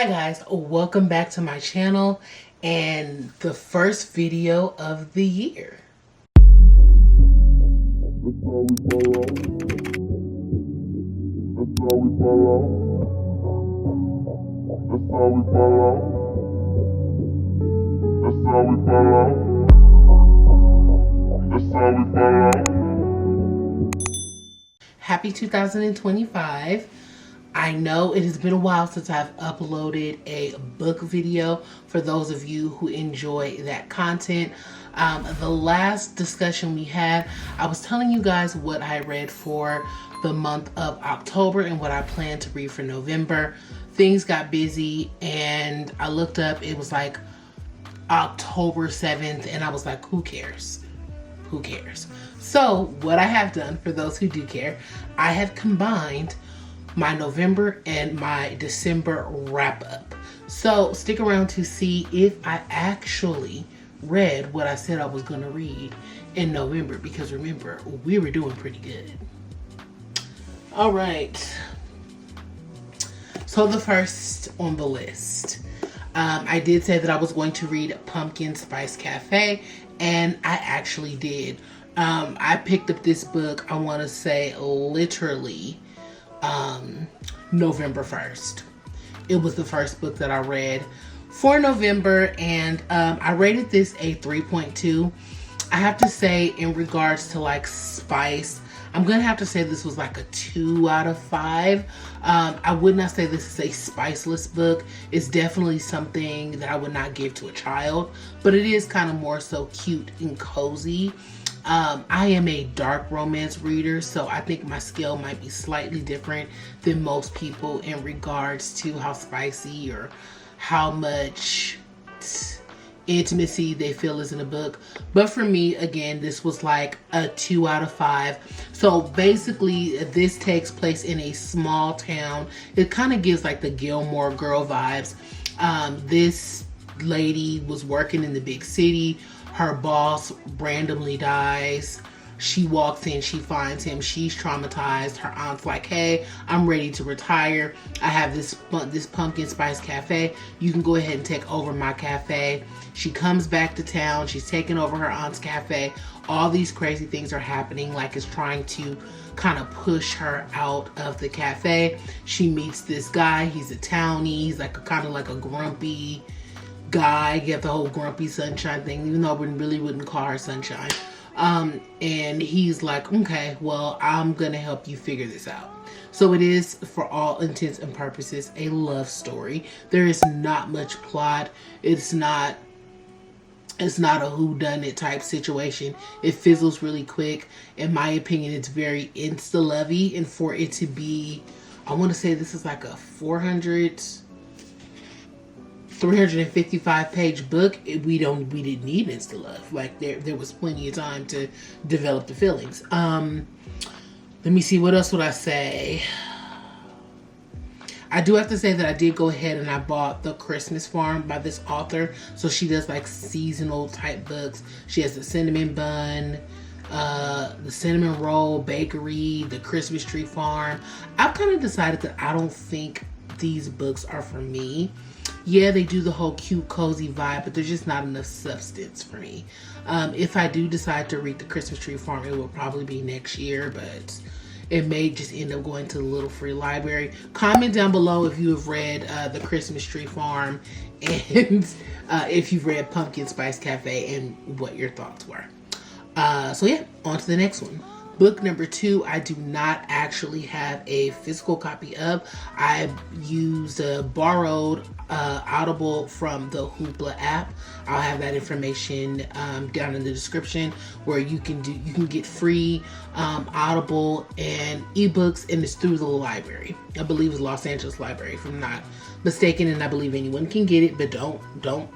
Hi guys, welcome back to my channel and the first video of the year. Happy 2025. I know it has been a while since I've uploaded a book video for those of you who enjoy that content. The last discussion we had, I was telling you guys what I read for the month of October and what I plan to read for November. Things got busy and I looked up, it was like October 7th and I was like, who cares? Who cares? So what I have done, for those who do care, I have combined my November and my December wrap up. So stick around to see if I actually read what I said I was going to read in November, because remember, we were doing pretty good. All right. So the first on the list, I did say that I was going to read Pumpkin Spice Cafe, and I actually did. I picked up this book, I want to say literally November 1st. It was the first book that I read for November, and I rated this a 3.2. I have to say, in regards to like spice, I'm gonna have to say this was like a 2 out of 5. I would not say this is a spiceless book. It's definitely something that I would not give to a child, but it is kind of more so cute and cozy. I am a dark romance reader, so I think my scale might be slightly different than most people in regards to how spicy or how much intimacy they feel is in a book. But for me, again, this was like a 2 out of 5. So basically, this takes place in a small town. It kind of gives like the Gilmore Girl vibes. This lady was working in the big city. Her boss randomly dies. She walks in, she finds him, she's traumatized. Her aunt's like, hey, I'm ready to retire. I have this Pumpkin Spice Cafe. You can go ahead and take over my cafe. She comes back to town. She's taking over her aunt's cafe. All these crazy things are happening, like it's trying to kind of push her out of the cafe. She meets this guy. He's a townie. He's like kind of like a grumpy guy. Get the whole grumpy sunshine thing, even though we really wouldn't call her sunshine. And he's like, okay, well, I'm gonna help you figure this out. So it is, for all intents and purposes, a love story. There is not much plot. It's not a whodunit type situation. It fizzles really quick. In my opinion, it's very insta-lovey, and for it to be, I want to say this is like a 355 page book. We didn't need insta love. Like there was plenty of time to develop the feelings. Let me see, what else would I say? I do have to say that I did go ahead and I bought The Christmas Farm by this author. So she does like seasonal type books. She has the cinnamon bun, the cinnamon roll bakery, the Christmas tree farm. I've kind of decided that I don't think these books are for me. Yeah, they do the whole cute, cozy vibe, but there's just not enough substance for me. If I do decide to read the Christmas Tree Farm, it will probably be next year, but it may just end up going to the little free library. Comment down below if you have read the Christmas Tree Farm and if you've read Pumpkin Spice Cafe and what your thoughts were. So yeah, on to the next one. Book number 2, I do not actually have a physical copy of. I used a borrowed Audible from the Hoopla app. I'll have that information down in the description, where you can get free Audible and ebooks, and it's through the library. I believe it's Los Angeles Library, if I'm not mistaken, and I believe anyone can get it, but don't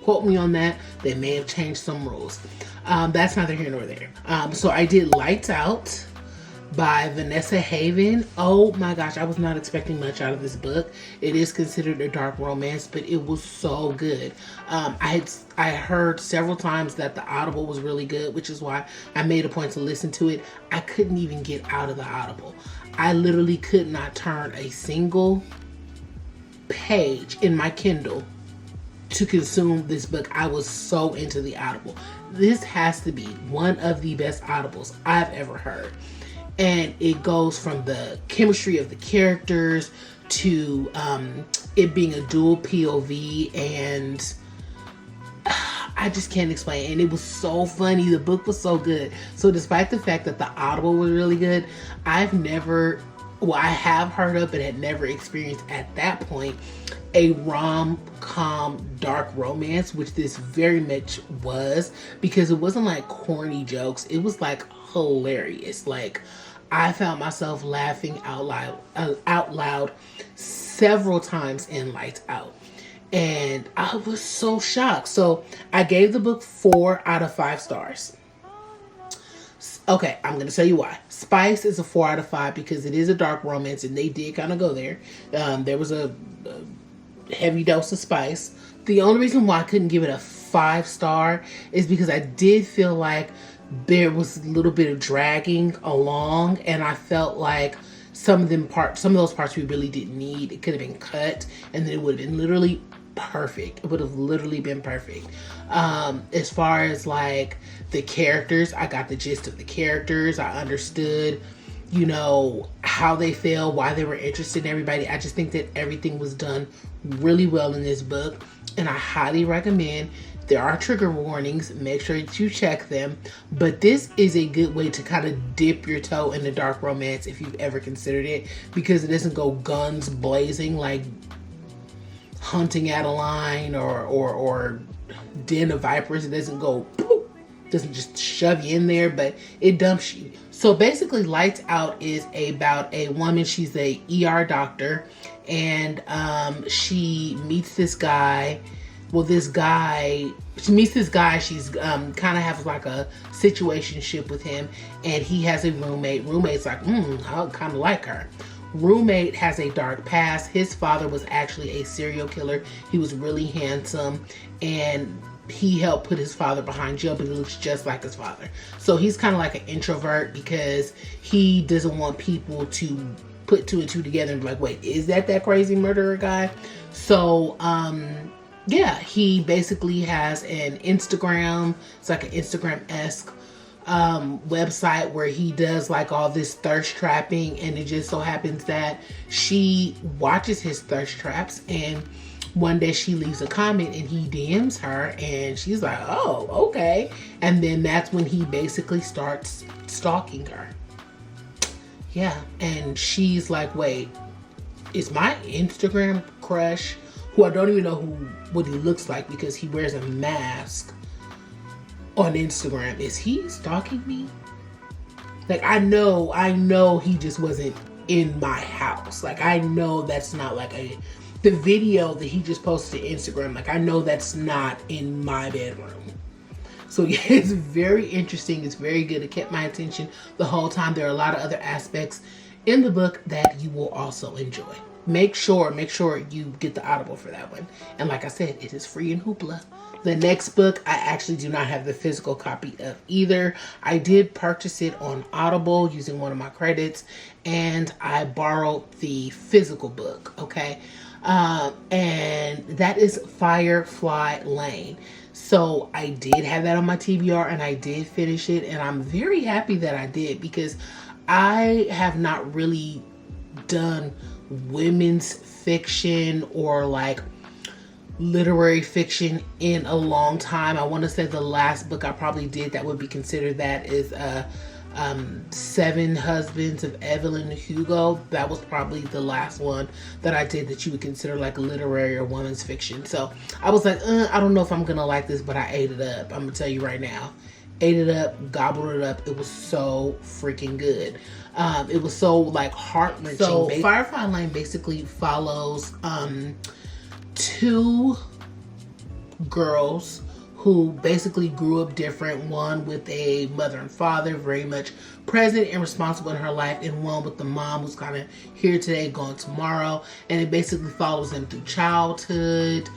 quote me on that. They may have changed some rules. That's neither here nor there. So I did Lights Out by Vanessa Haven. Oh my gosh, I was not expecting much out of this book. It is considered a dark romance, but it was so good. I heard several times that the Audible was really good, which is why I made a point to listen to it. I couldn't even get out of the Audible. I literally could not turn a single page in my Kindle to consume this book. I was so into the Audible. This has to be one of the best Audibles I've ever heard. And it goes from the chemistry of the characters to it being a dual POV, and I just can't explain. And it was so funny. The book was so good. So despite the fact that the Audible was really good, I have heard of but had never experienced at that point a rom-com dark romance, which this very much was, because it wasn't like corny jokes. It was like hilarious. Like, I found myself laughing out loud several times in Lights Out. And I was so shocked. So I gave the book 4 out of 5 stars. Okay, I'm going to tell you why. Spice is a 4 out of 5 because it is a dark romance, and they did kind of go there. There was a heavy dose of spice. The only reason why I couldn't give it a 5-star is because I did feel like there was a little bit of dragging along, and I felt like some of those parts we really didn't need. It could have been cut, and then it would have been literally perfect. It would have literally been perfect. As far as like the characters, I got the gist of the characters. I understood, how they feel, why they were interested in everybody. I just think that everything was done really well in this book, and I highly recommend. There are trigger warnings. Make sure that you check them. But this is a good way to kind of dip your toe in the dark romance if you've ever considered it, because it doesn't go guns blazing like Hunting Adeline or Den of Vipers. It doesn't go poof, doesn't just shove you in there, but it dumps you. So basically, Lights Out is about a woman. She's a ER doctor, and she meets this guy. She meets this guy. She's kind of has like a situationship with him, and he has a roommate. Roommate's like, I kind of like her. Roommate has a dark past. His father was actually a serial killer. He was really handsome, and he helped put his father behind jail, but he looks just like his father. So he's kind of like an introvert because he doesn't want people to put 2 and 2 together and be like, wait, is that crazy murderer guy? So, yeah, he basically has an Instagram. It's like an Instagram-esque website where he does like all this thirst trapping, and it just so happens that she watches his thirst traps, and one day she leaves a comment and he DMs her, and she's like, oh, okay. And then that's when he basically starts stalking her. Yeah, and she's like, wait, is my Instagram crush, who I don't even know what he looks like because he wears a mask on Instagram, is he stalking me? Like, I know he just wasn't in my house. Like, I know that's not like the video that he just posted to Instagram. Like, I know that's not in my bedroom. So yeah, it's very interesting. It's very good. It kept my attention the whole time. There are a lot of other aspects in the book that you will also enjoy. Make sure you get the Audible for that one. And like I said, it is free in Hoopla. The next book, I actually do not have the physical copy of either. I did purchase it on Audible using one of my credits, and I borrowed the physical book, okay? And that is Firefly Lane. So I did have that on my TBR, and I did finish it, and I'm very happy that I did, because I have not really done women's fiction or like literary fiction in a long time. I want to say the last book I probably did that would be considered that is 7 Husbands of Evelyn Hugo. That was probably the last one that I did that you would consider like literary or women's fiction. So I was like, I don't know if I'm gonna like this, but I ate it up. I'm gonna tell you right now. Ate it up, gobbled it up. It was so freaking good. It was so like heart-wrenching. So Firefly Lane basically follows 2 girls who basically grew up different. One with a mother and father, very much present and responsible in her life, and one with the mom who's kind of here today, gone tomorrow. And it basically follows them through childhood,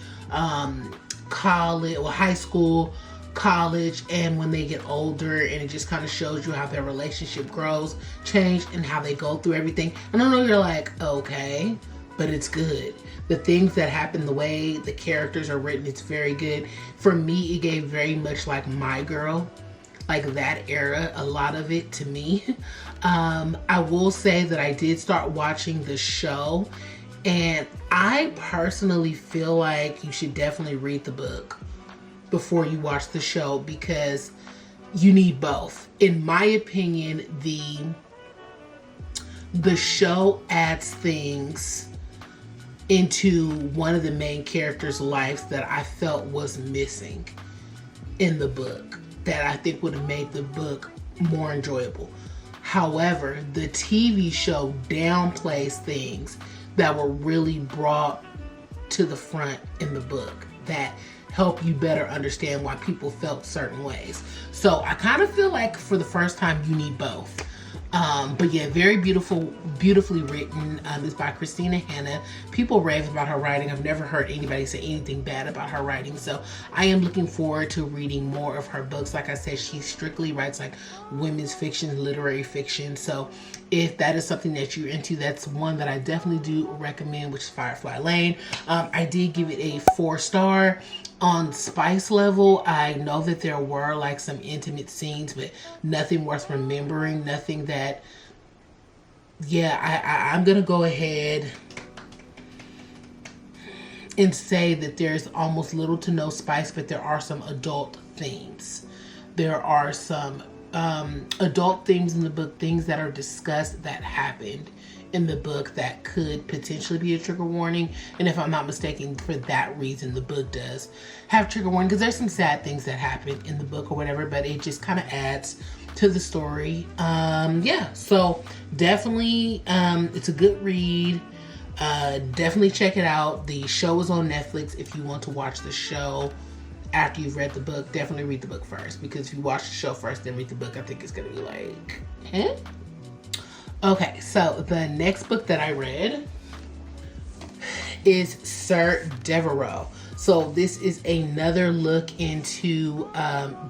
college, or high school, college, and when they get older, and it just kind of shows you how their relationship grows, change, and how they go through everything. And I know you're like, okay, but it's good. the things that happen, the way the characters are written, it's very good. For me, it gave very much like My Girl, like that era, a lot of it to me. I will say that I did start watching the show, and I personally feel like you should definitely read the book before you watch the show, because you need both. In my opinion, the show adds things into one of the main characters' lives that I felt was missing in the book, that I think would have made the book more enjoyable. However, the TV show downplays things that were really brought to the front in the book that help you better understand why people felt certain ways. So I kind of feel like for the first time you need both. But yeah, very beautifully written. It's by Christina Hanna. People rave about her writing. I've never heard anybody say anything bad about her writing. So I am looking forward to reading more of her books. Like I said, she strictly writes like women's fiction, literary fiction. So if that is something that you're into, that's one that I definitely do recommend, which is Firefly Lane. I did give it a 4-star. On spice level, I know that there were like some intimate scenes, but nothing worth remembering. Nothing that, yeah, I'm gonna go ahead and say that there's almost little to no spice, but there are some adult themes. There are some adult themes in the book, things that are discussed that happened in the book that could potentially be a trigger warning. And if I'm not mistaken, for that reason the book does have trigger warning, because there's some sad things that happen in the book or whatever, but it just kind of adds to the story. Yeah, so definitely it's a good read. Definitely check it out. The show is on Netflix. If you want to watch the show after you've read the book, definitely read the book first, because if you watch the show first then read the book, I think it's gonna be like, eh? Okay, so the next book that I read is Sir Devereux. So this is another look into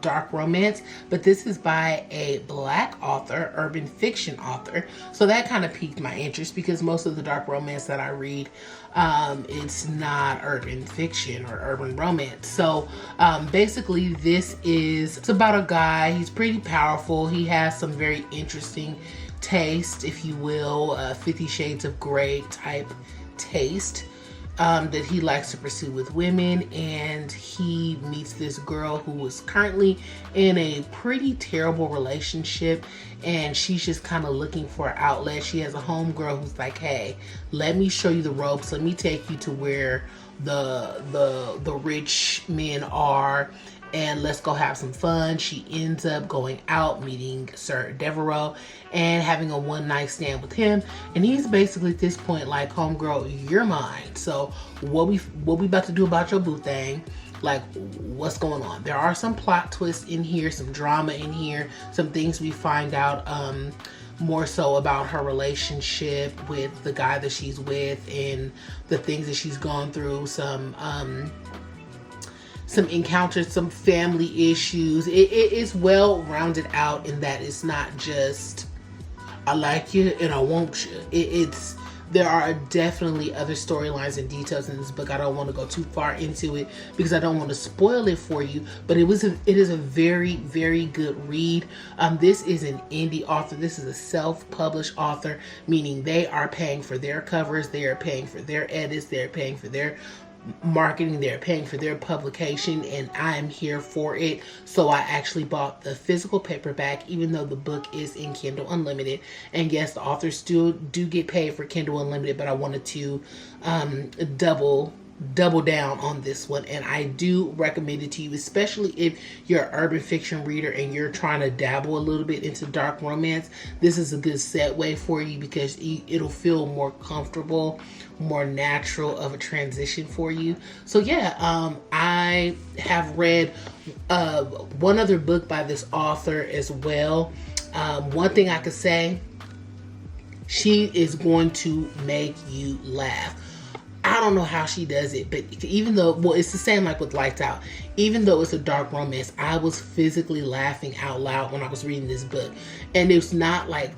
dark romance, but this is by a Black author, urban fiction author. So that kind of piqued my interest, because most of the dark romance that I read, it's not urban fiction or urban romance. So basically it's about a guy. He's pretty powerful. He has some very interesting taste, if you will, 50 Shades of Grey type taste that he likes to pursue with women. And he meets this girl who is currently in a pretty terrible relationship, and she's just kind of looking for an outlet. She has a homegirl who's like, hey, let me show you the ropes, let me take you to where the rich men are, and let's go have some fun. She ends up going out, meeting Sir Devereux, and having a one-night stand with him. And he's basically at this point like, homegirl, you're mine. So what we about to do about your boo thing? Like, what's going on? There are some plot twists in here, some drama in here, some things we find out more so about her relationship with the guy that she's with and the things that she's gone through, some encounters, some family issues. It is well rounded out in that it's not just I like you and I want you. There are definitely other storylines and details in this book. I don't want to go too far into it because I don't want to spoil it for you, but it is a very, very good read. This is an indie author. This is a self-published author, meaning they are paying for their covers, they are paying for their edits, they're paying for their marketing, they're paying for their publication, and I am here for it. So I actually bought the physical paperback, even though the book is in Kindle Unlimited. And yes, the authors still do get paid for Kindle Unlimited, but I wanted to double down on this one, and I do recommend it to you, especially if you're an urban fiction reader and you're trying to dabble a little bit into dark romance. This is a good segue for you because it'll feel more comfortable, more natural of a transition for you. So yeah, I have read one other book by this author as well. One thing I could say, she is going to make you laugh. I don't know how she does it, but even though, well, it's the same like with Lights Out. Even though it's a dark romance, I was physically laughing out loud when I was reading this book. And it's not like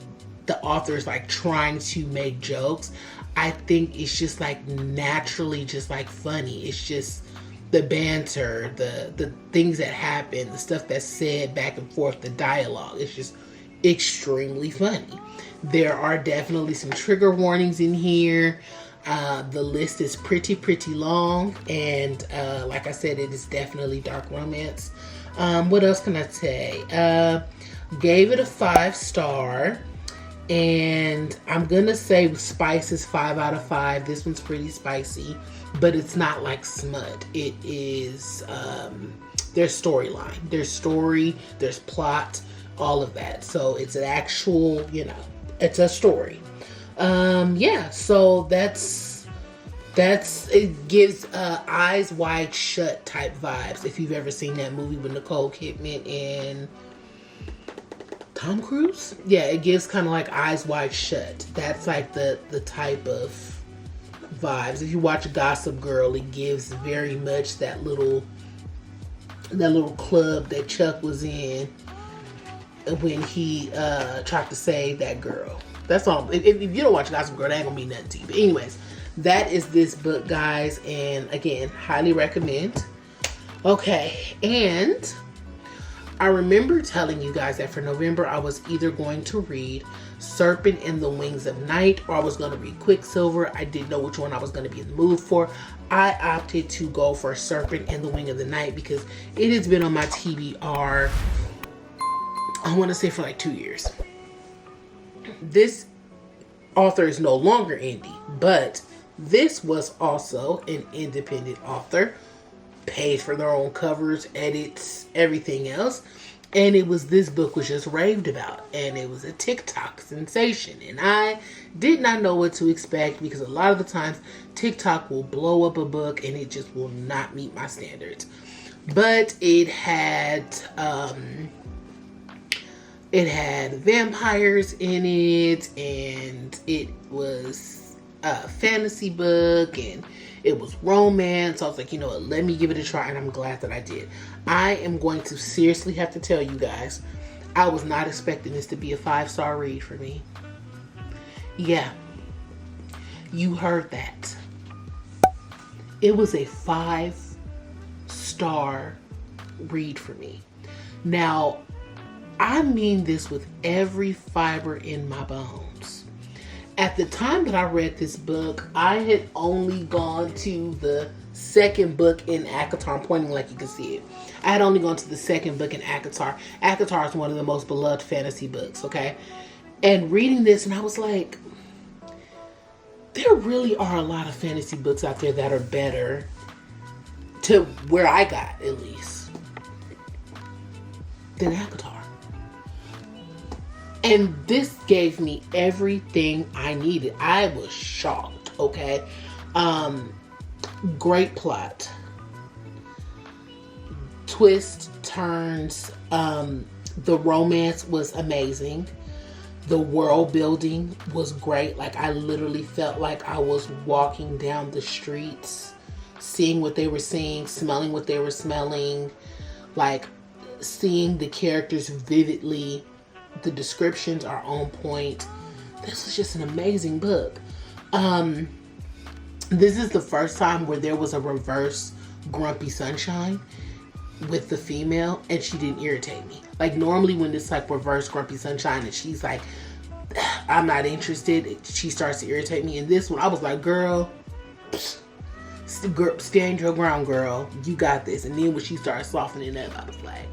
the author is like trying to make jokes. I think it's just like naturally just like funny. It's just the banter, the things that happen, the stuff that's said back and forth, the dialogue. It's just extremely funny. There are definitely some trigger warnings in here. The list is pretty long, and like I said, it is definitely dark romance. What else can I say? Gave it a 5-star, and I'm gonna say Spice is 5 out of 5. This one's pretty spicy, but it's not like smut. It is there's storyline, there's story, there's plot, all of that. So it's an actual, you know, it's a story. Yeah, so that's it gives Eyes Wide Shut type vibes. If you've ever seen that movie with Nicole Kidman and Tom Cruise, yeah, it gives kind of like Eyes Wide Shut. That's like the type of vibes. If you watch Gossip Girl, it gives very much that little club that Chuck was in when he tried to save that girl. That's all. If you don't watch Gossip Girl, that ain't gonna mean nothing to you. But anyways, that is this book, guys, and again, highly recommend. Okay, and I remember telling you guys that for November I was either going to read Serpent and the Wings of Night or I was going to read Quicksilver. I didn't know which one I was going to be in the mood for. I opted to go for Serpent and the Wing of the Night because it has been on my TBR, I want to say, for like 2 years. This author is no longer indie, but this was also an independent author, paid for their own covers, edits, everything else, and this book was just raved about, and it was a TikTok sensation, and I did not know what to expect because a lot of the times TikTok will blow up a book and it just will not meet my standards. But it had vampires in it, and it was a fantasy book, and it was romance. So I was like, you know what, let me give it a try, and I'm glad that I did. I am going to seriously have to tell you guys, I was not expecting this to be a 5-star read for me. Yeah, you heard that. It was a 5-star read for me. Now, I mean this with every fiber in my bones. At the time that I read this book, I had only gone to the second book in ACOTAR. I'm pointing like you can see it. I had only gone to the second book in ACOTAR. ACOTAR is one of the most beloved fantasy books, okay? And reading this, and I was like, there really are a lot of fantasy books out there that are better, to where I got at least, than ACOTAR. And this gave me everything I needed. I was shocked, okay? Great plot. Twists, turns. The romance was amazing. The world building was great. Like, I literally felt like I was walking down the streets, seeing what they were seeing, smelling what they were smelling, like seeing the characters vividly. The descriptions are on point. This was just an amazing book. This is the first time where there was a reverse Grumpy Sunshine with the female, and she didn't irritate me. Like, normally when it's like reverse Grumpy Sunshine and she's like, I'm not interested, she starts to irritate me. In this one, I was like, girl, stand your ground, girl. You got this. And then when she started softening up, I was like,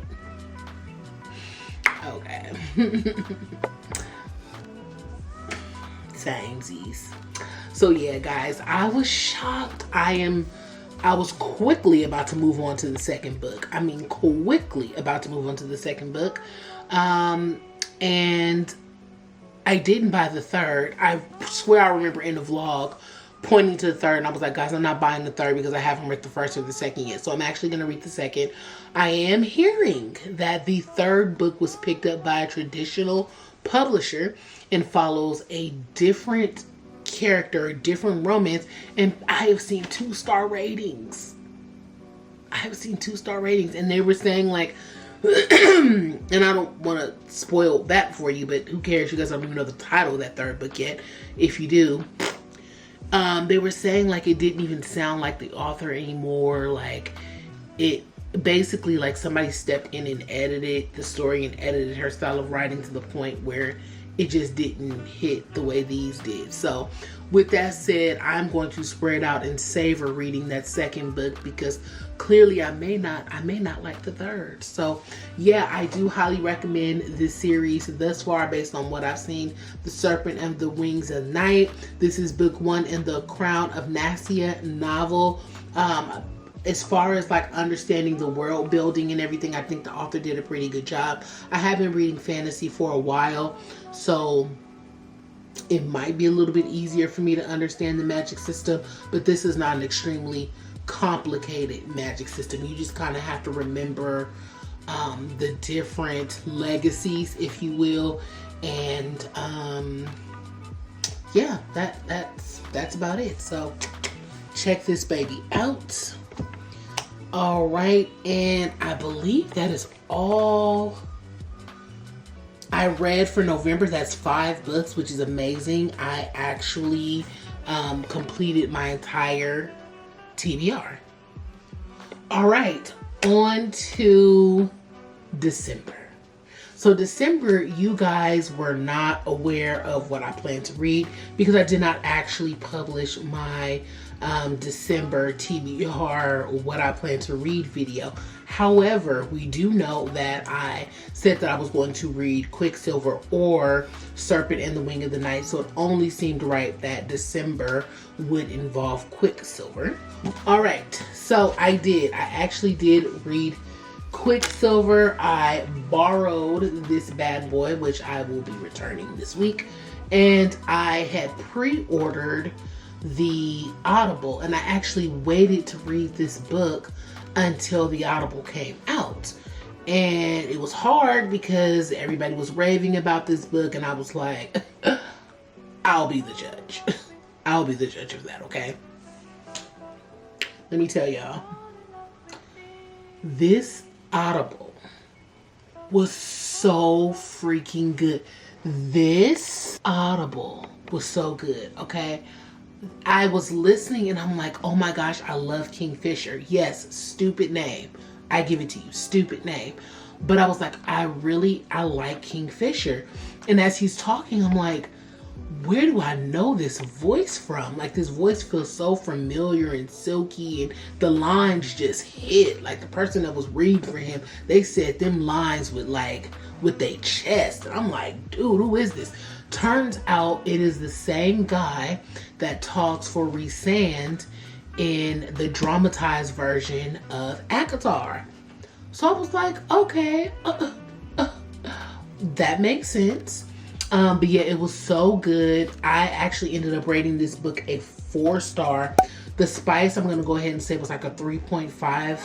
okay. Samesies. So yeah, guys, I was shocked. I was quickly about to move on to the second book. I mean, quickly about to move on to the second book. And I didn't buy the third. I swear I remember in the vlog pointing to the third, and I was like, guys, I'm not buying the third because I haven't read the first or the second yet. So I'm actually going to read the second. I am hearing that the third book was picked up by a traditional publisher and follows a different character, a different romance, and I have seen 2-star ratings. And they were saying like, and I don't want to spoil that for you, but who cares? You guys don't even know the title of that third book yet. If you do, They were saying like it didn't even sound like the author anymore. Like it basically like somebody stepped in and edited the story and edited her style of writing to the point where it just didn't hit the way these did. So with that said, I'm going to spread out and savor reading that second book because clearly I may not like the third. So yeah, I do highly recommend this series thus far based on what I've seen. The Serpent and the Wings of Night. This is book 1 in the Crown of Nasia novel. As far as like understanding the world building and everything, I think the author did a pretty good job. I have been reading fantasy for a while, so it might be a little bit easier for me to understand the magic system, but this is not an extremely complicated magic system. You just kind of have to remember the different legacies, if you will, and yeah, that's about it. So check this baby out. All right, and I believe that is all I read for November. That's 5 books, which is amazing. I actually completed my entire TBR. All right, on to December. So December, you guys were not aware of what I plan to read because I did not actually publish my December TBR, what I plan to read video. However, we do know that I said that I was going to read Quicksilver or Serpent and the Wing of the Night, so it only seemed right that December would involve Quicksilver. All right, so I actually did read Quicksilver. I borrowed this bad boy, which I will be returning this week, and I had pre-ordered the Audible, and I actually waited to read this book until the Audible came out. And it was hard because everybody was raving about this book, and I was like, I'll be the judge. I'll be the judge of that, okay? Let me tell y'all, this Audible was so freaking good. This Audible was so good, okay? I was listening and I'm like, oh my gosh, I love Kingfisher. Yes, stupid name. I give it to you, stupid name. But I was like, I like Kingfisher. And as he's talking, I'm like, where do I know this voice from? Like, this voice feels so familiar and silky, and the lines just hit. Like, the person that was reading for him, they said them lines with their chest. And I'm like, dude, who is this? Turns out it is the same guy that talks for Rhysand in the dramatized version of ACOTAR. So I was like, okay, that makes sense. But yeah, it was so good. I actually ended up rating this book a 4-star. The spice, I'm going to go ahead and say, was like a 3.5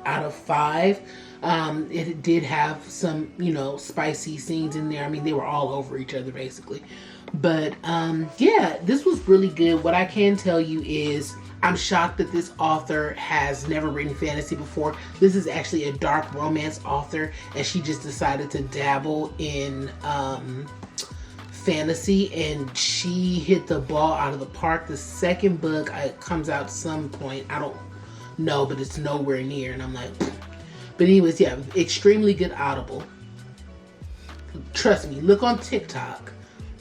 out of 5. It did have some, spicy scenes in there. I mean, they were all over each other basically. But yeah, this was really good. What I can tell you is I'm shocked that this author has never written fantasy before. This is actually a dark romance author, and she just decided to dabble in fantasy, and she hit the ball out of the park. The second book comes out some point. I don't know, but it's nowhere near. And I'm like, but anyways, yeah, extremely good Audible. Trust me, look on TikTok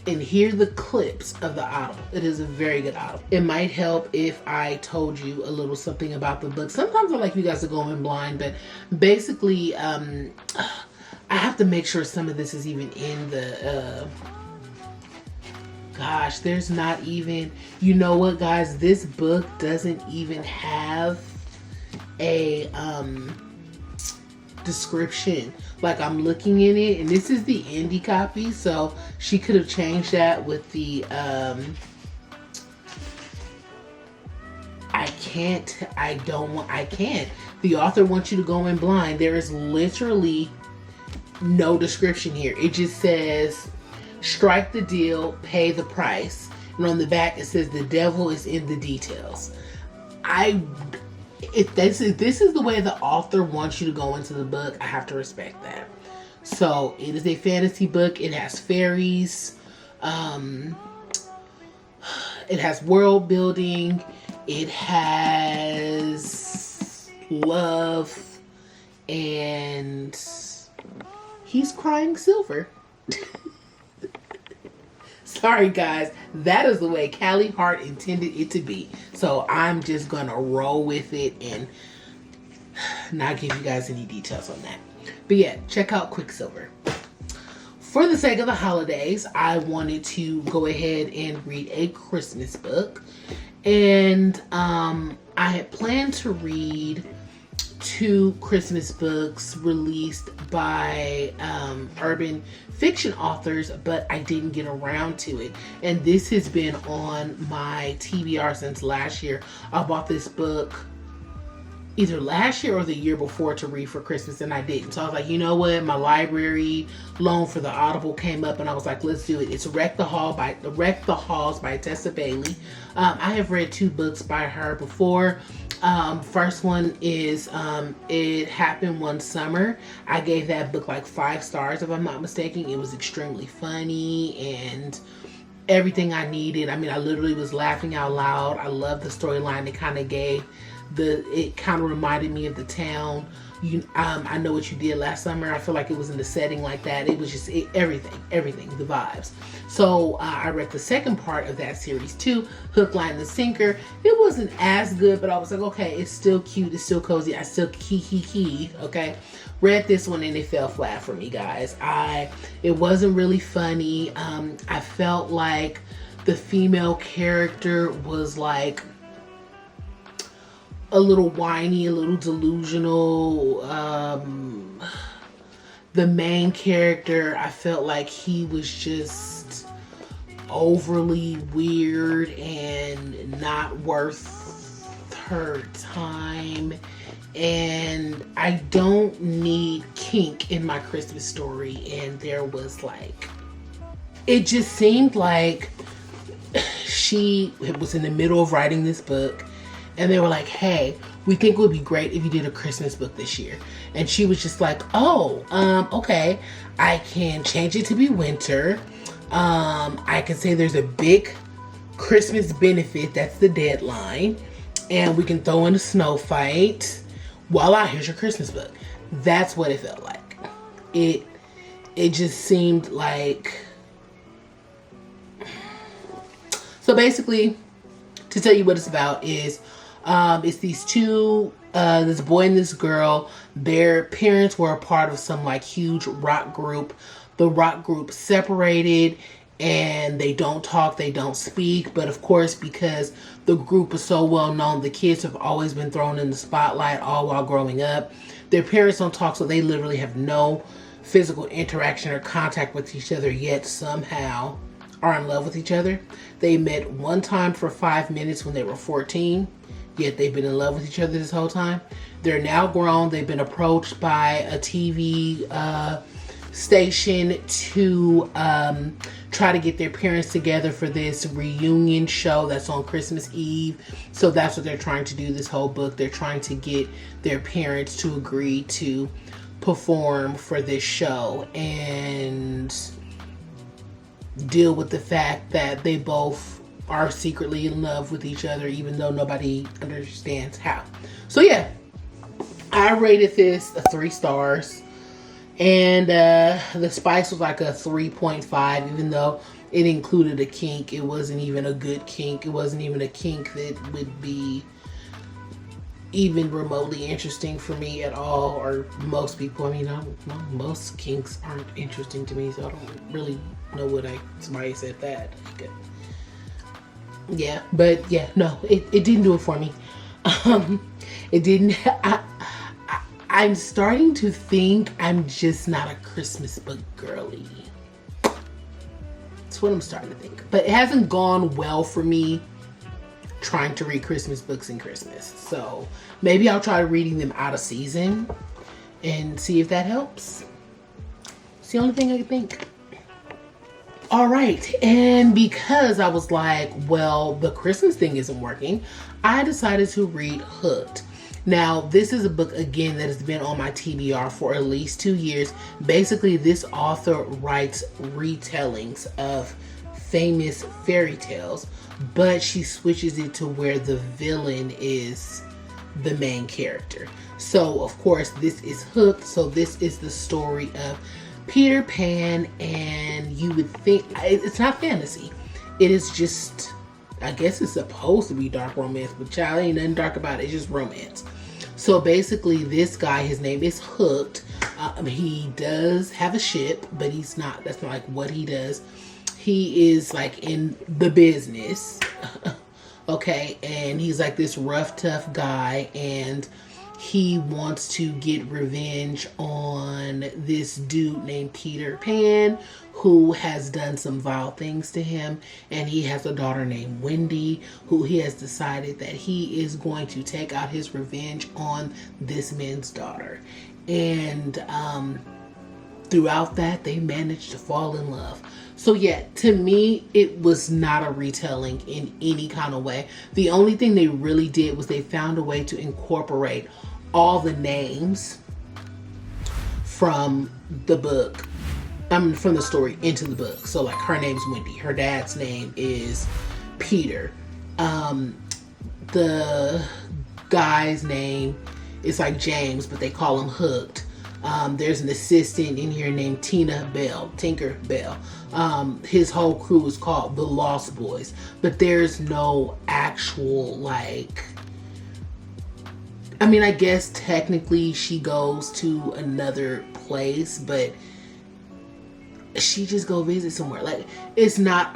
and hear the clips of the Audible. It is a very good Audible. It might help if I told you a little something about the book. Sometimes I like you guys to go in blind, but basically, I have to make sure some of this is even in the, gosh, there's not even, you know what, guys, this book doesn't even have a description. Like, I'm looking in it, and this is the indie copy, so she could have changed that with the I can't. The author wants you to go in blind. There is literally no description here. It just says, strike the deal, pay the price. And on the back it says, the devil is in the details. If this is the way the author wants you to go into the book, I have to respect that. So it is a fantasy book. It has fairies. it has world building, it has love, and he's crying silver. Sorry guys, that is the way Callie Hart intended it to be. So I'm just gonna roll with it and not give you guys any details on that. But yeah, check out Quicksilver. For the sake of the holidays, I wanted to go ahead and read a Christmas book. And I had planned to read 2 Christmas books released by urban fiction authors, but I didn't get around to it. And this has been on my TBR since last year. I bought this book either last year or the year before to read for Christmas, and I didn't. So I was like, you know what? My library loan for the Audible came up, and I was like, let's do it. It's Wreck the Halls by Tessa Bailey. I have read 2 books by her before. First one is It Happened One Summer. I gave that book like 5 stars, if I'm not mistaken. It was extremely funny and everything I needed. I mean, I literally was laughing out loud. I love the storyline it kind of gave. It kind of reminded me of The Town. I Know What You Did Last Summer. I feel like it was in the setting like that. It was just everything, the vibes. So I read the second part of that series too, Hook, Line, and Sinker. It wasn't as good, but I was like, okay, it's still cute, it's still cozy. I still okay. Read this one and it fell flat for me, guys. It wasn't really funny. I felt like the female character was like a little whiny, a little delusional. The main character, I felt like he was just overly weird and not worth her time. And I don't need kink in my Christmas story. And there was like, it just seemed like she was in the middle of writing this book, and they were like, hey, we think it would be great if you did a Christmas book this year. And she was just like, oh, okay, I can change it to be winter. I can say there's a big Christmas benefit, that's the deadline, and we can throw in a snow fight. Voila, here's your Christmas book. That's what it felt like. It just seemed like... So basically, to tell you what it's about is, it's these 2, this boy and this girl. Their parents were a part of some like huge rock group. The rock group separated and they don't talk, they don't speak. But of course, because the group is so well known, the kids have always been thrown in the spotlight all while growing up. Their parents don't talk, so they literally have no physical interaction or contact with each other, yet somehow are in love with each other. They met one time for 5 minutes when they were 14, yet they've been in love with each other this whole time. They're now grown. They've been approached by a TV station to try to get their parents together for this reunion show that's on Christmas Eve. So that's what they're trying to do this whole book. They're trying to get their parents to agree to perform for this show and deal with the fact that they both are secretly in love with each other, even though nobody understands how. So yeah, I rated this a 3 stars. And the spice was like a 3.5, even though it included a kink. It wasn't even a good kink. It wasn't even a kink that would be even remotely interesting for me at all, or most people. I mean, most kinks aren't interesting to me, so I don't really know what somebody said that. Yeah, but yeah, no, it didn't do it for me. It didn't. I'm starting to think I'm just not a Christmas book girly. That's what I'm starting to think. But it hasn't gone well for me trying to read Christmas books in Christmas. So maybe I'll try reading them out of season and see if that helps. It's the only thing I can think. All right, and because I was like, well, the Christmas thing isn't working, I decided to read Hooked. Now, this is a book, again, that has been on my TBR for at least 2 years. Basically, this author writes retellings of famous fairy tales, but she switches it to where the villain is the main character. So of course this is Hooked. So this is the story of Peter Pan, and you would think it's not fantasy. It is just, I guess it's supposed to be dark romance, but child, ain't nothing dark about it. It's just romance. So basically this guy, his name is Hooked. He does have a ship, but that's not like what he does. He is like in the business. Okay, and he's like this rough, tough guy, and he wants to get revenge on this dude named Peter Pan, who has done some vile things to him. And he has a daughter named Wendy, who he has decided that he is going to take out his revenge on this man's daughter. And throughout that, they managed to fall in love. So yeah, to me, it was not a retelling in any kind of way. The only thing they really did was they found a way to incorporate all the names from the book, from the story into the book. So like her name's Wendy, her dad's name is Peter. The guy's name is like James, but they call him Hooked. There's an assistant in here named Tinker Bell. His whole crew is called the Lost Boys, but there's no actual like, I mean, I guess technically she goes to another place, but she just go visit somewhere. Like it's not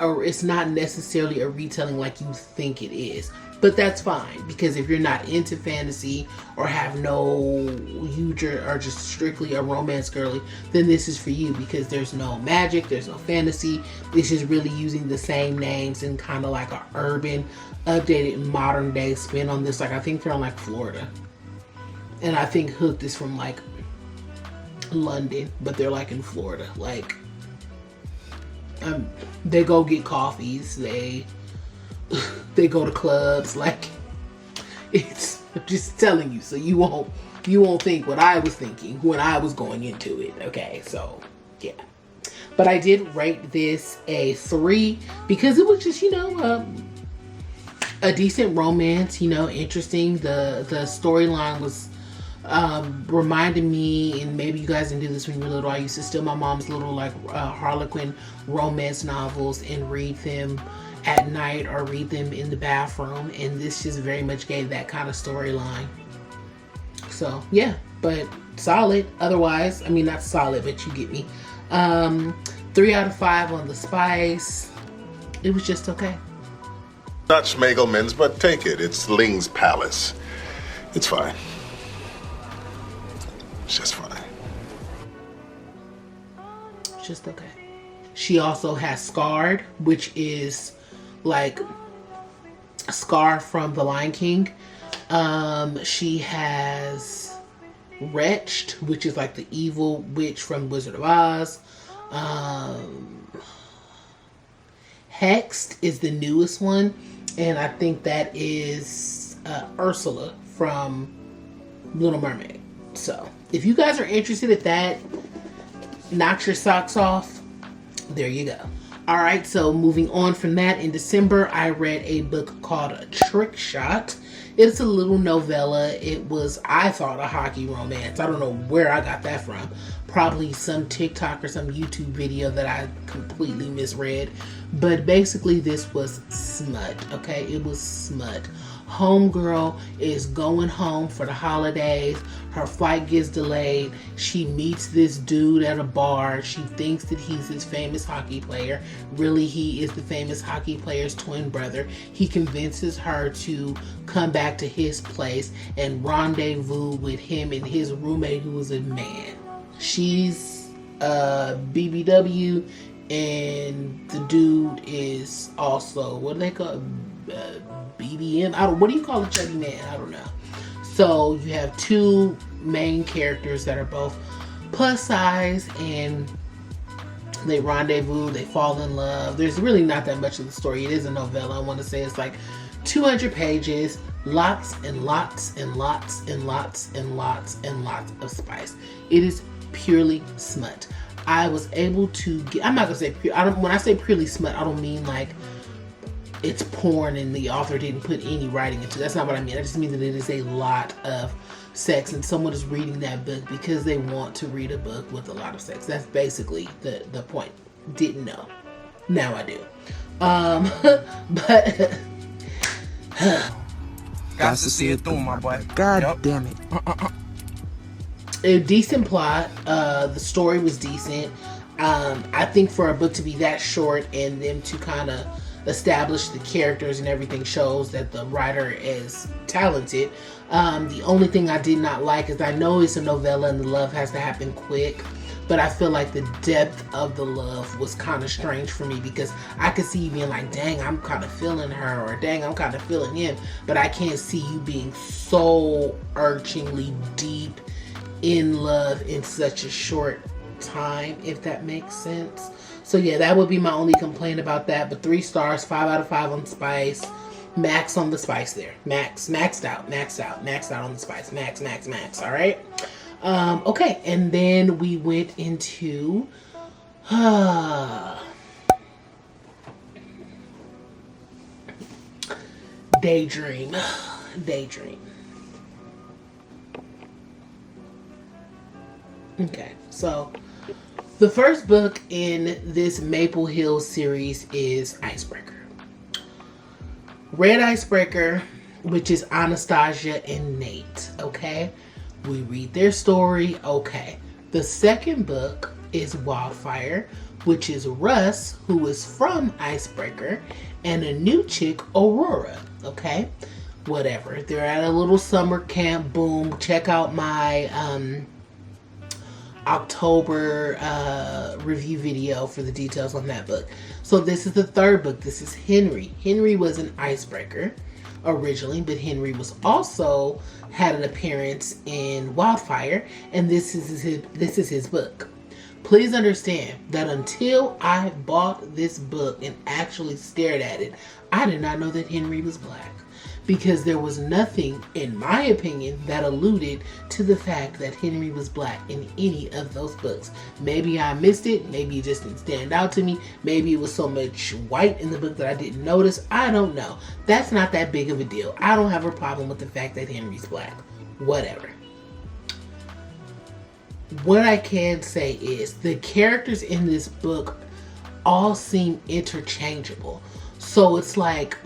necessarily a retelling like you think it is. But that's fine, because if you're not into fantasy or have you are just strictly a romance girly, then this is for you, because there's no magic, there's no fantasy. This is really using the same names and kind of like an urban, updated, modern day spin on this. Like I think they're on like Florida. And I think Hooked is from like London, but they're like in Florida. Like they go get coffees, they go to clubs. Like it's, I'm just telling you, so you won't think what I was thinking when I was going into it. Okay, so yeah. But I did rate this a 3 because it was just, a decent romance, interesting. The storyline was reminded me, and maybe you guys didn't do this when you were little, I used to steal my mom's little like Harlequin romance novels and read them at night or read them in the bathroom, and this just very much gave that kind of storyline. So yeah, but solid otherwise. I mean, not solid, but you get me. 3 out of 5 on the spice. It was just okay. Not Schmegelman's, but take it. It's Ling's Palace. It's fine. It's just fine. Just okay. She also has Scarred, which is like Scar from The Lion King. She has Wretched, which is like the evil witch from Wizard of Oz. Hexed is the newest one, and I think that is Ursula from Little Mermaid. So if you guys are interested in that, knock your socks off. There you go. All right, so moving on from that, in December, I read a book called Trick Shot. It's a little novella. It was, I thought, a hockey romance. I don't know where I got that from. Probably some TikTok or some YouTube video that I completely misread. But basically, this was smut, okay? It was smut. Homegirl is going home for the holidays. Her flight gets delayed. She meets this dude at a bar. She thinks that he's this famous hockey player. Really, he is the famous hockey player's twin brother. He convinces her to come back to his place and rendezvous with him and his roommate, who is a man. She's BBW, and the dude is also, what do they call it? BBM? What do you call a chubby man? I don't know. So you have two main characters that are both plus size, and they rendezvous, they fall in love. There's really not that much of the story. It is a novella. I want to say it's like 200 pages, lots and lots and lots and lots and lots and lots of spice. It is purely smut. I was able to get, I'm not gonna say when I say purely smut, I don't mean like it's porn and the author didn't put any writing into it. That's not what I mean. I just mean that it is a lot of sex and someone is reading that book because they want to read a book with a lot of sex. That's basically the point. Didn't know. Now I do. But got to see it through, my boy. God damn it. A decent plot. The story was decent. I think for a book to be that short and them to kind of establish the characters and everything shows that the writer is talented. The only thing I did not like is I know it's a novella and the love has to happen quick, but I feel like the depth of the love was kind of strange for me because I could see you being like, dang, I'm kind of feeling her, or dang, I'm kind of feeling him, but I can't see you being so urgently deep in love in such a short time, if that makes sense. So yeah, that would be my only complaint about that. But 3 stars, 5 out of 5 on Spice. Max on the Spice there. Maxed out on the Spice. Max. All right. Okay, and then we went into Daydream. Okay, so the first book in this Maple Hill series is Icebreaker. Red Icebreaker, which is Anastasia and Nate, okay? We read their story, okay. The second book is Wildfire, which is Russ, who is from Icebreaker, and a new chick, Aurora, okay? Whatever. They're at a little summer camp, boom. Check out my October review video for the details on that book. So this is the third book. This is Henry. Henry was an Icebreaker originally, but Henry was also had an appearance in Wildfire, and this is his book. Please understand that until I bought this book and actually stared at it, I did not know that Henry was black. Because there was nothing, in my opinion, that alluded to the fact that Henry was black in any of those books. Maybe I missed it. Maybe it just didn't stand out to me. Maybe it was so much white in the book that I didn't notice. I don't know. That's not that big of a deal. I don't have a problem with the fact that Henry's black. Whatever. What I can say is the characters in this book all seem interchangeable. So it's like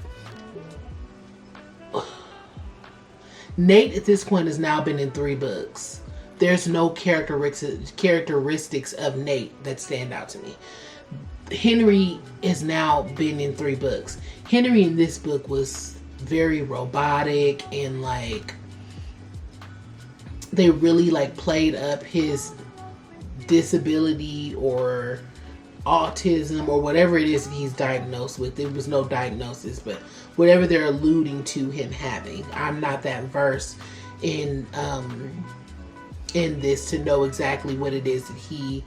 Nate at this point has now been in 3 books. There's no characteristics of Nate that stand out to me. Henry has now been in 3 books. Henry in this book was very robotic and like they really like played up his disability or autism or whatever it is that he's diagnosed with. There was no diagnosis, but whatever they're alluding to him having. I'm not that versed in this to know exactly what it is that he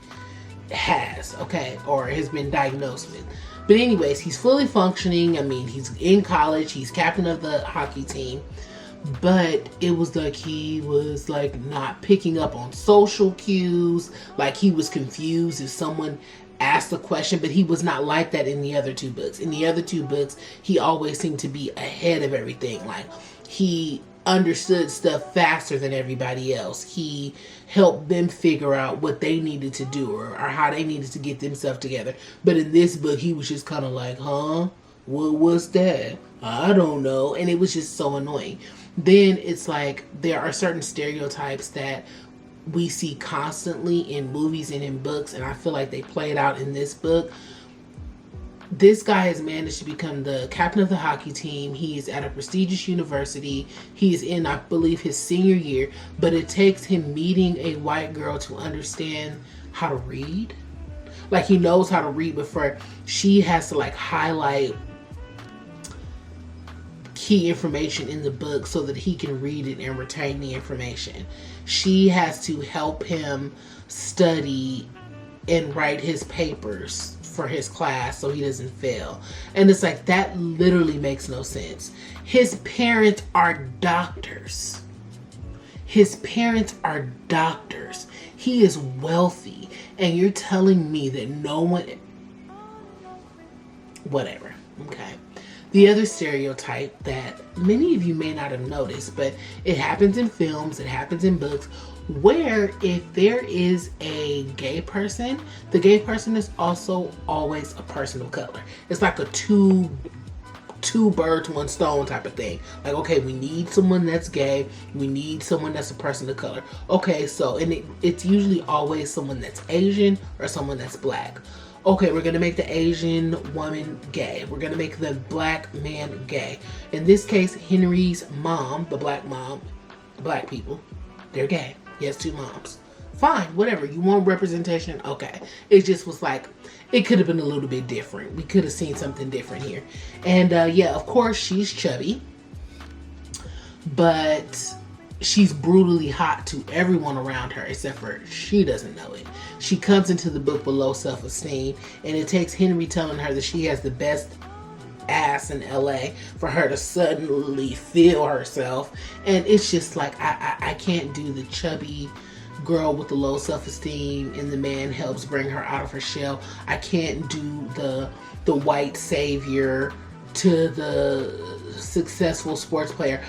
has, okay, or has been diagnosed with. But anyways, he's fully functioning. I mean, he's in college. He's captain of the hockey team. But it was like he was like not picking up on social cues. Like he was confused if someone asked a question, but he was not like that in the other 2 books. In the other 2 books, he always seemed to be ahead of everything. Like he understood stuff faster than everybody else. He helped them figure out what they needed to do or how they needed to get themselves together. But in this book, he was just kind of like, huh? What was that? I don't know. And it was just so annoying. Then it's like there are certain stereotypes that we see constantly in movies and in books, and I feel like they play it out in this book. This guy has managed to become the captain of the hockey team. He's at a prestigious university. He's in, I believe, his senior year, but it takes him meeting a white girl to understand how to read. Like he knows how to read before she has to like highlight key information in the book so that he can read it and retain the information. She has to help him study and write his papers for his class so he doesn't fail. And it's like, that literally makes no sense. His parents are doctors. He is wealthy, and you're telling me that no one... Whatever, okay. The other stereotype that many of you may not have noticed, but it happens in films, it happens in books, where if there is a gay person, the gay person is also always a person of color. It's like a two birds, one stone type of thing. Like, okay, we need someone that's gay, we need someone that's a person of color. Okay, so, and it's usually always someone that's Asian or someone that's black. Okay, we're gonna make the Asian woman gay. We're gonna make the black man gay. In this case, Henry's mom, the black mom, black people, they're gay. He has two moms. Fine, whatever. You want representation? Okay. It just was like, it could have been a little bit different. We could have seen something different here. And yeah, of course, she's chubby. But she's brutally hot to everyone around her, except for she doesn't know it. She comes into the book with low self-esteem, and it takes Henry telling her that she has the best ass in LA for her to suddenly feel herself. And it's just like, I can't do the chubby girl with the low self-esteem and the man helps bring her out of her shell. I can't do the white savior to the successful sports player.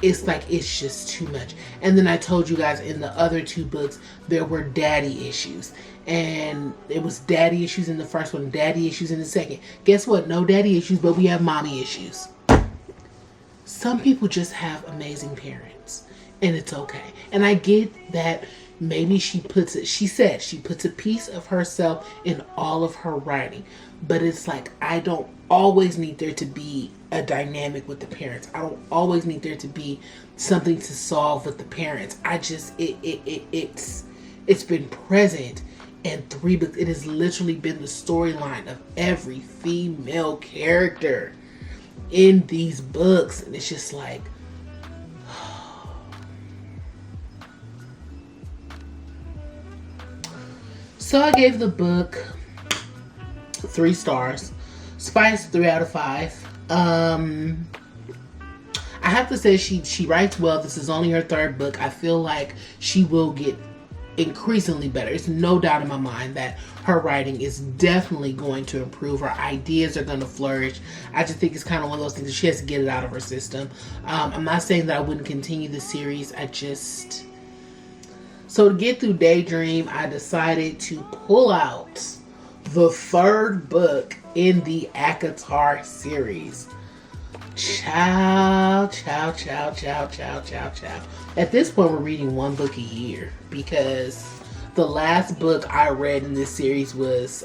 It's like, it's just too much. And then I told you guys in the other two books there were daddy issues, and it was daddy issues in the first one, daddy issues in the second. Guess what? No daddy issues, but we have mommy issues. Some people just have amazing parents, and it's okay. And I get that maybe she said she puts a piece of herself in all of her writing, but it's like, I don't always need there to be a dynamic with the parents. I don't always need there to be something to solve with the parents. I just, it's been present in 3 books. It has literally been the storyline of every female character in these books, and it's just like, so I gave the book 3 stars. Spice, 3 out of 5. I have to say she writes well. This is only her 3rd book. I feel like she will get increasingly better. It's no doubt in my mind that her writing is definitely going to improve. Her ideas are going to flourish. I just think it's kind of one of those things that she has to get it out of her system. I'm not saying that I wouldn't continue the series. So to get through Daydream, I decided to pull out the 3rd book in the ACOTAR series. Ciao. At this point, we're reading 1 book a year, because the last book I read in this series was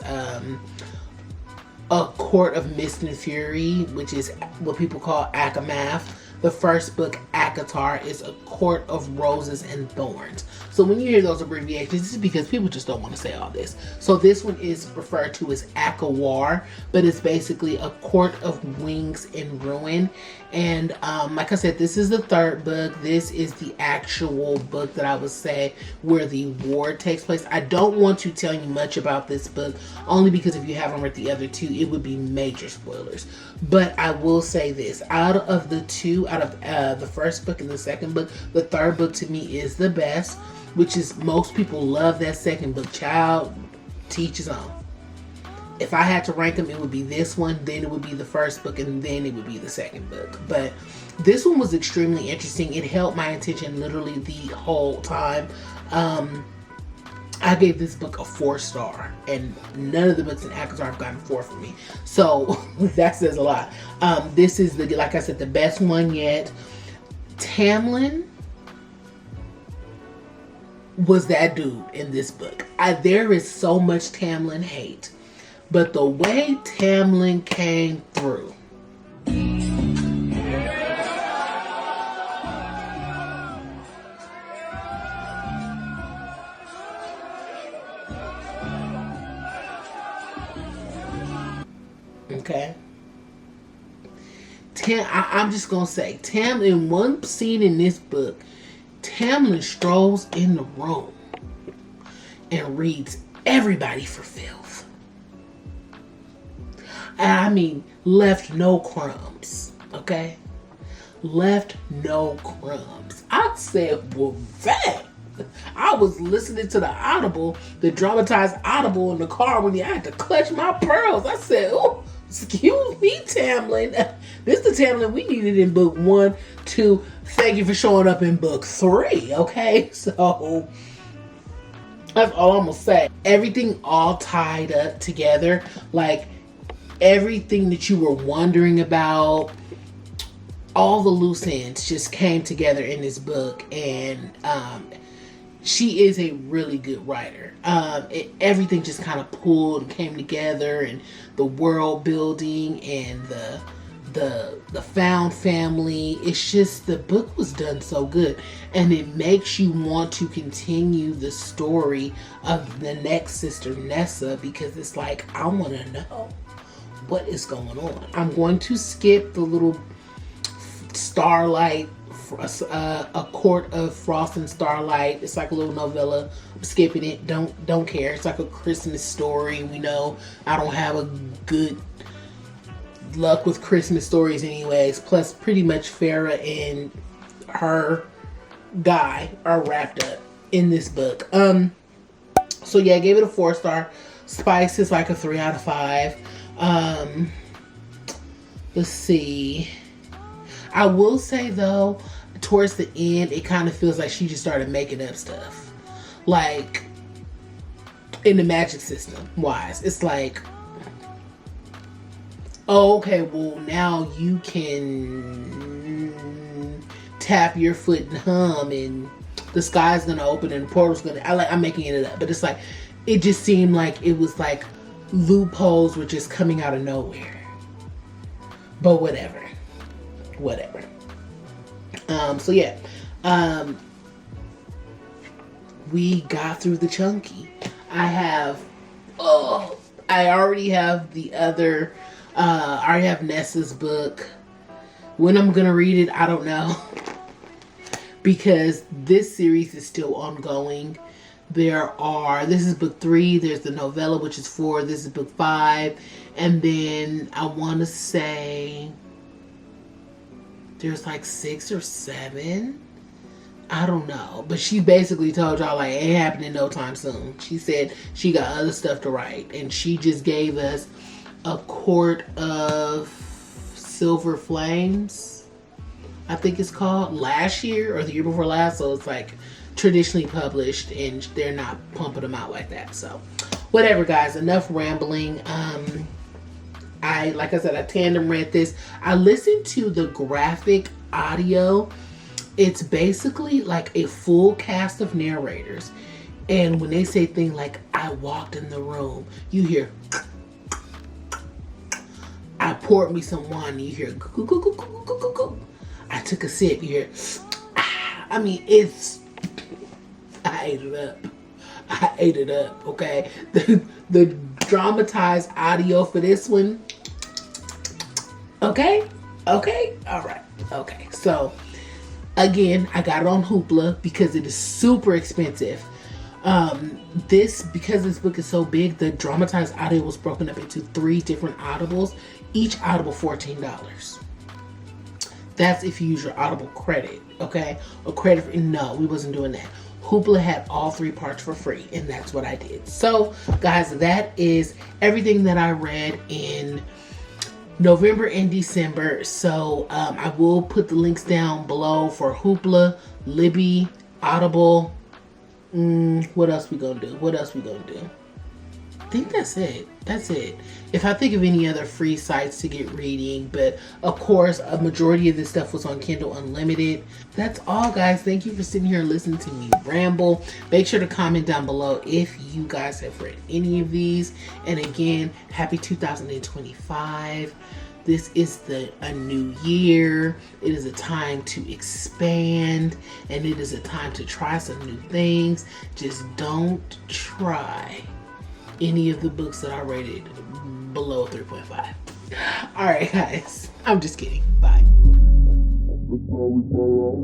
A Court of Mist and Fury, which is what people call ACOMAF. The first book, ACOTAR, is A Court of Roses and Thorns. So when you hear those abbreviations, this is because people just don't want to say all this. So this one is referred to as ACOWAR, but it's basically A Court of Wings in Ruin. And like I said, this is the 3rd book. This is the actual book that I would say where the war takes place. I don't want to tell you much about this book, only because if you haven't read the other 2, it would be major spoilers. But I will say this, out of the 2, out of the first book and the second book, the 3rd book to me is the best, which is, most people love that second book. Child, teach his own. If I had to rank them, it would be this one, then it would be the first book, and then it would be the second book. But this one was extremely interesting. It held my attention literally the whole time. I gave this book a 4-star, and none of the books in ACOTAR have gotten 4 from me. So that says a lot. This is, like I said, the best one yet. Tamlin was that dude in this book. There is so much Tamlin hate, but the way Tamlin came through, okay, I'm just gonna say, in one scene in this book, Tamlin strolls in the room and reads everybody for filth. I mean, left no crumbs, okay? Left no crumbs. I said, well, that I was listening to the Audible, the dramatized Audible in the car when I had to clutch my pearls. I said, oh, excuse me, Tamlin. This is the Tamlin we needed in book 1, 2. Thank you for showing up in book 3, okay? So that's all I'm gonna say. Everything all tied up together. Like everything that you were wondering about, all the loose ends just came together in this book. And she is a really good writer. Everything just kind of pulled and came together, and the world building and the found family. It's just, the book was done so good, and it makes you want to continue the story of the next sister Nessa, because it's like, I want to know what is going on. I'm going to skip the little Starlight, A Court of Frost and Starlight. It's like a little novella. I'm skipping it. Don't care. It's like a Christmas story. We know I don't have a good luck with Christmas stories anyways. Plus, pretty much Farrah and her guy are wrapped up in this book. So yeah, I gave it a 4-star. Spice is like a 3 out of 5. Let's see. I will say though, towards the end, it kind of feels like she just started making up stuff. Like, in the magic system wise, it's like, oh, okay, well now you can tap your foot and hum, and the sky's gonna open and the portal's gonna, I'm making it up, but it's like, it just seemed like it was like loopholes were just coming out of nowhere. But whatever. So yeah, we got through the chunky. I already have the other, I already have Nessa's book. When I'm gonna read it, I don't know, because this series is still ongoing. This is book 3, there's the novella, which is 4, this is book 5, and then I want to say there's like 6 or 7. I don't know. But she basically told y'all, like, it ain't happening no time soon. She said she got other stuff to write. And she just gave us A Court of Silver Flames, I think it's called, last year or the year before last. So it's like traditionally published, and they're not pumping them out like that. So whatever, guys, enough rambling. Like I said, I tandem read this. I listened to the graphic audio. It's basically like a full cast of narrators. And when they say things like, I walked in the room, you hear, I poured me some wine, you hear, I took a sip, you hear, I mean, I ate it up, okay? The dramatized audio for this one, okay, all right, okay. So again, I got it on Hoopla because it is super expensive. Because this book is so big, the dramatized audio was broken up into 3 different audibles, each audible $14. That's if you use your Audible credit, okay? Or credit, no, we wasn't doing that. Hoopla had all 3 parts for free, and that's what I did. So guys, that is everything that I read in November and December. So I will put the links down below for Hoopla, Libby, Audible. What else we gonna do? I think that's it. If I think of any other free sites to get reading, but of course a majority of this stuff was on Kindle Unlimited. That's all, guys. Thank you for sitting here and listening to me ramble. Make sure to comment down below if you guys have read any of these. And again, happy 2025. This is a new year. It is a time to expand, and it is a time to try some new things. Just don't try any of the books that I rated below 3.5. All right, guys. I'm just kidding. Bye. That's how we fall out.